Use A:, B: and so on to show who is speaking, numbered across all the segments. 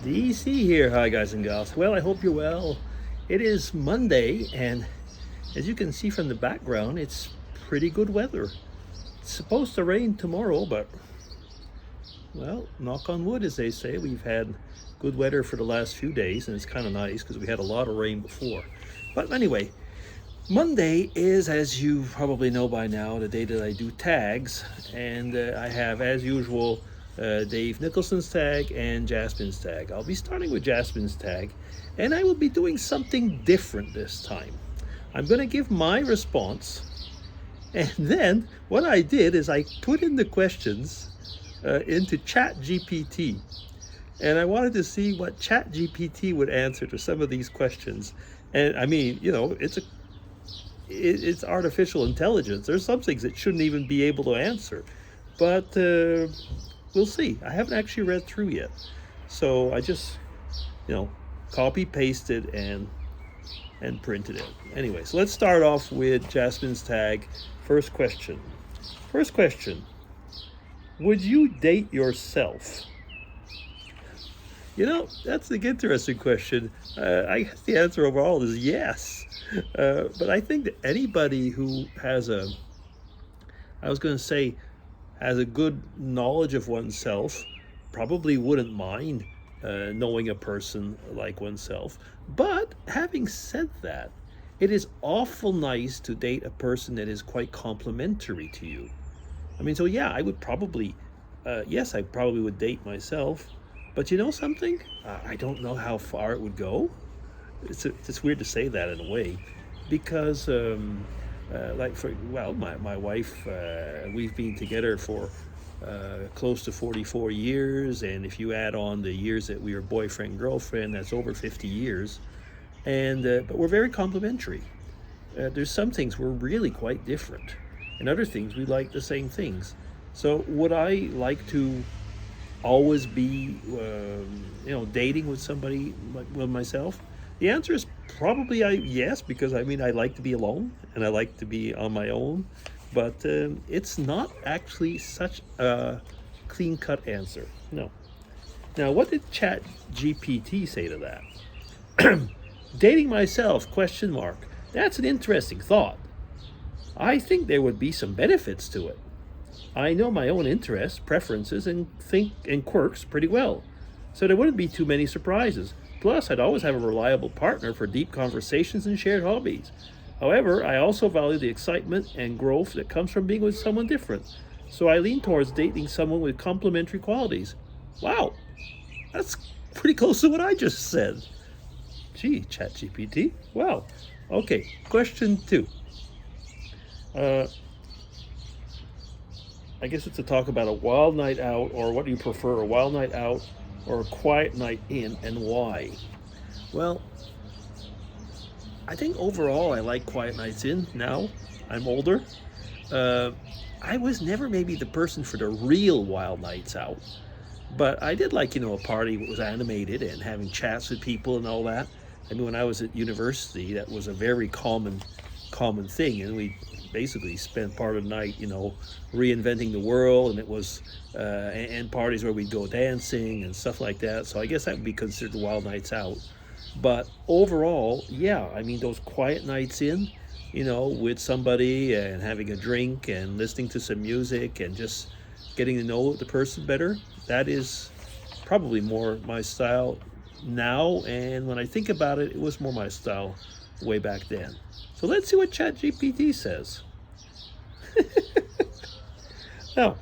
A: DC here. Hi, guys and gals. Well, I hope you're well. It is Monday, and as you can see from the background, it's pretty good weather. It's supposed to rain tomorrow, but, well, knock on wood, as they say. We've had good weather for the last few days, and it's kind of nice because we had a lot of rain before. But anyway, Monday is, as you probably know by now, the day that I do tags, and I have, as usual, Dave Nicholson's tag and Jasmine's tag. I'll be starting with Jasmine's tag, and I will be doing something different this time. I'm going to give my response, and then what I did is I put in the questions into ChatGPT, and I wanted to see what ChatGPT would answer to some of these questions. And I mean, it's artificial intelligence. There's some things it shouldn't even be able to answer, but we'll see. I haven't actually read through yet, so I just copy pasted and printed it. Anyway, so let's start off with Jasmine's tag. First question. Would you date yourself? That's an interesting question. I guess the answer overall is yes. But I think that anybody who has has a good knowledge of oneself probably wouldn't mind knowing a person like oneself. But having said that, it is awful nice to date a person that is quite complimentary to you. I mean, so yeah, I would probably, yes, I probably would date myself. But you know something? I don't know how far it would go. It's weird to say that in a way, because my wife, we've been together for close to 44 years, and if you add on the years that we were boyfriend girlfriend, that's over 50 years. And but we're very complimentary. There's some things we're really quite different, and other things we like the same things. So would I like to always be dating with somebody like with myself? The answer is probably yes, because I mean I like to be alone and I like to be on my own, but it's not actually such a clean cut answer. No. Now, what did Chat GPT say to that? Dating myself, question mark. That's an interesting thought. I think there would be some benefits to it. I know my own interests, preferences, and quirks pretty well, so there wouldn't be too many surprises. Plus, I'd always have a reliable partner for deep conversations and shared hobbies. However, I also value the excitement and growth that comes from being with someone different, so I lean towards dating someone with complementary qualities. Wow, that's pretty close to what I just said. Gee, ChatGPT. Wow. Okay, question 2. I guess it's to talk about a wild night out, or what do you prefer, a wild night out or a quiet night in, and why? Well, I think overall I like quiet nights in now. I'm older. I was never maybe the person for the real wild nights out, but I did like, a party that was animated and having chats with people and all that. I mean, when I was at university, that was a very common thing, and we basically spent part of the night, reinventing the world, and it was and parties where we'd go dancing and stuff like that. So I guess that would be considered wild nights out. But overall, yeah, I mean those quiet nights in, with somebody and having a drink and listening to some music and just getting to know the person better, that is probably more my style now. And when I think about it, it was more my style way back then. So let's see what ChatGPT says. Now,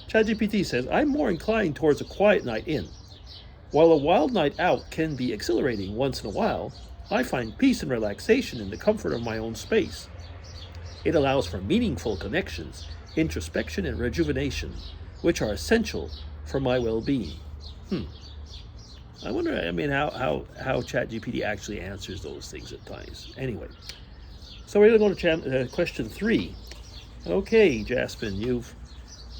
A: ChatGPT says, I'm more inclined towards a quiet night in. While a wild night out can be exhilarating once in a while, I find peace and relaxation in the comfort of my own space. It allows for meaningful connections, introspection, and rejuvenation, which are essential for my well-being. I wonder, how ChatGPT actually answers those things at times. Anyway, so we're going to go to question 3. Okay, Jasmine, you've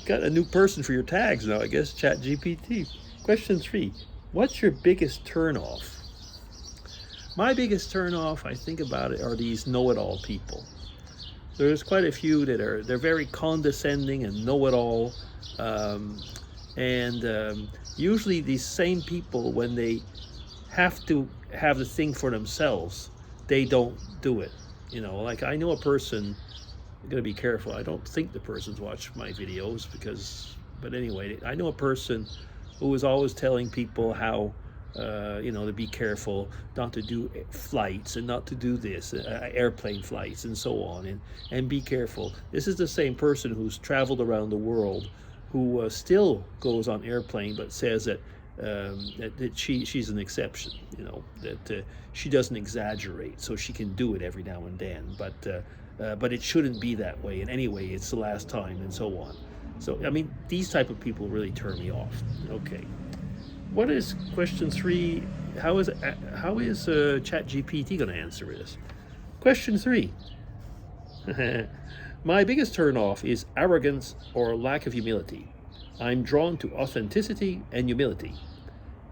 A: got a new person for your tags now, I guess, ChatGPT. Question 3. What's your biggest turnoff? My biggest turnoff, I think about it, are these know-it-all people. There's quite a few they're very condescending and know-it-all. And usually these same people, when they have to have the thing for themselves, they don't do it. Like I know a person, I'm going to be careful. I don't think the person's watched my videos but anyway, I know a person who was always telling people how, to be careful, not to do flights and not to do this, airplane flights and so on, and be careful. This is the same person who's traveled around the world, who still goes on airplane, but says that she's an exception, that she doesn't exaggerate, so she can do it every now and then, but it shouldn't be that way, and anyway, it's the last time, and so on. So, I mean, these type of people really turn me off. Okay. What is question 3? How is ChatGPT going to answer this? Question 3. My biggest turn-off is arrogance or lack of humility. I'm drawn to authenticity and humility.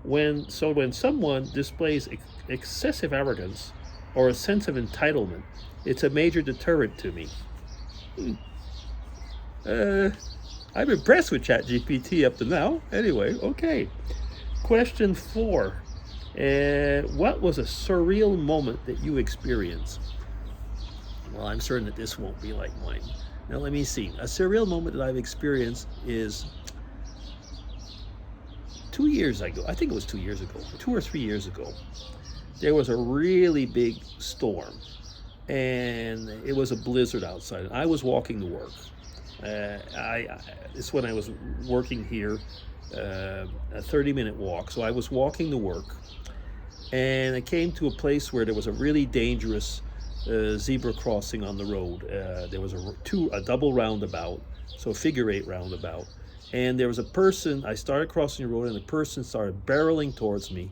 A: When someone displays excessive arrogance or a sense of entitlement, it's a major deterrent to me. I'm impressed with ChatGPT up to now. Anyway, okay. Question 4. What was a surreal moment that you experienced? Well, I'm certain that this won't be like mine. Now, let me see. A surreal moment that I've experienced is 2 years ago. I think it was 2 years ago, 2 or 3 years ago. There was a really big storm, and it was a blizzard outside. I was walking to work. It's when I was working here, a 30-minute walk. So I was walking to work, and I came to a place where there was a really dangerous zebra crossing on the road. There was a double roundabout, so a figure-8 roundabout. And there was a person, I started crossing the road, and the person started barreling towards me.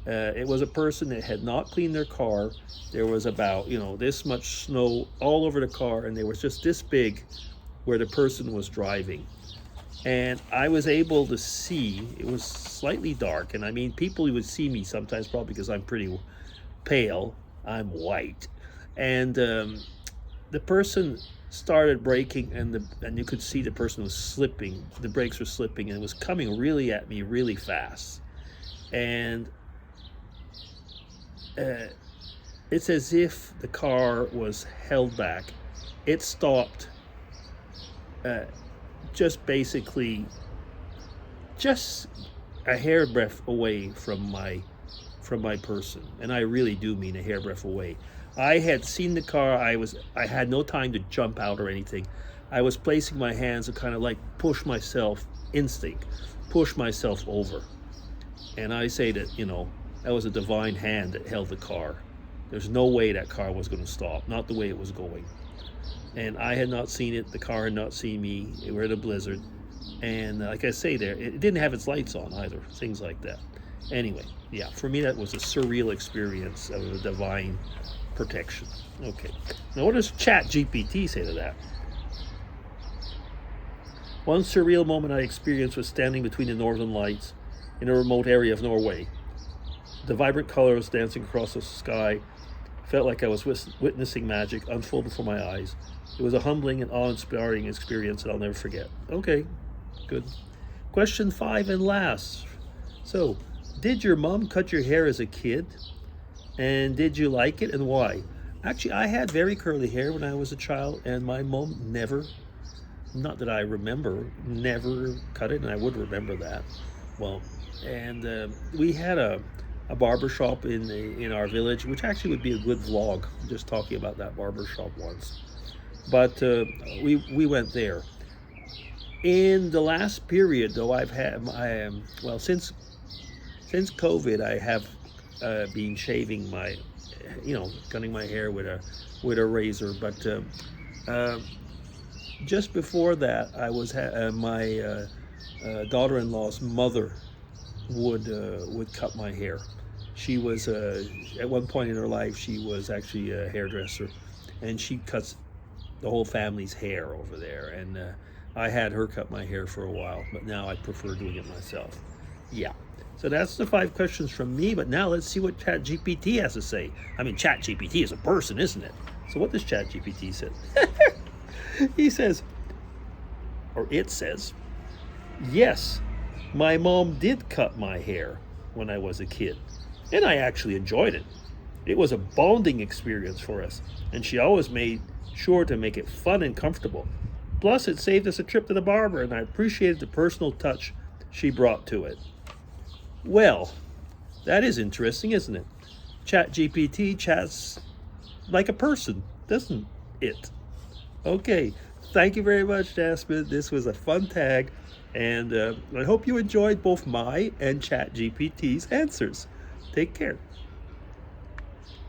A: It was a person that had not cleaned their car. There was about, this much snow all over the car, and they was just this big where the person was driving. And I was able to see, it was slightly dark, and I mean, people would see me sometimes, probably because I'm pretty pale, I'm white. And the person started braking, and you could see the person was slipping, the brakes were slipping, and it was coming really at me really fast. And it's as if the car was held back. It stopped just basically just a hairbreadth away from my person, and I really do mean a hairbreadth away. I had seen the car. I had no time to jump out or anything. I was placing my hands to kind of like push myself over. And I say that, that was a divine hand that held the car. There's no way that car was going to stop, not the way it was going. And I had not seen it. The car had not seen me. We were in a blizzard. And like I say there, it didn't have its lights on either, things like that. Anyway, yeah, for me that was a surreal experience of a divine protection. Okay, now what does ChatGPT say to that? One surreal moment I experienced was standing between the northern lights in a remote area of Norway. The vibrant colors dancing across the sky felt like I was witnessing magic unfold before my eyes. It was a humbling and awe-inspiring experience that I'll never forget. Okay, good. Question 5 and last. So, did your mom cut your hair as a kid? And did you like it, and why? Actually, I had very curly hair when I was a child, and my mom never, not that I remember, never cut it, and I would remember that. Well, and we had a barber shop in our village, which actually would be a good vlog, just talking about that barber shop once. But we went there. In the last period, though, since COVID, I have been shaving my, cutting my hair with a razor. But just before that, I was my daughter-in-law's mother would cut my hair. She was at one point in her life, she was actually a hairdresser, and she cuts the whole family's hair over there. And I had her cut my hair for a while, but now I prefer doing it myself. Yeah. So that's the 5 questions from me, but now let's see what ChatGPT has to say. I mean, ChatGPT is a person, isn't it? So what does ChatGPT say? He says, or it says, yes, My mom did cut my hair when I was a kid, and I actually enjoyed it. It was a bonding experience for us, and she always made sure to make it fun and comfortable. Plus, it saved us a trip to the barber, and I appreciated the personal touch she brought to it. Well, that is interesting, isn't it? ChatGPT chats like a person, doesn't it? Okay, thank you very much, Jasmine. This was a fun tag, and I hope you enjoyed both my and ChatGPT's answers. Take care.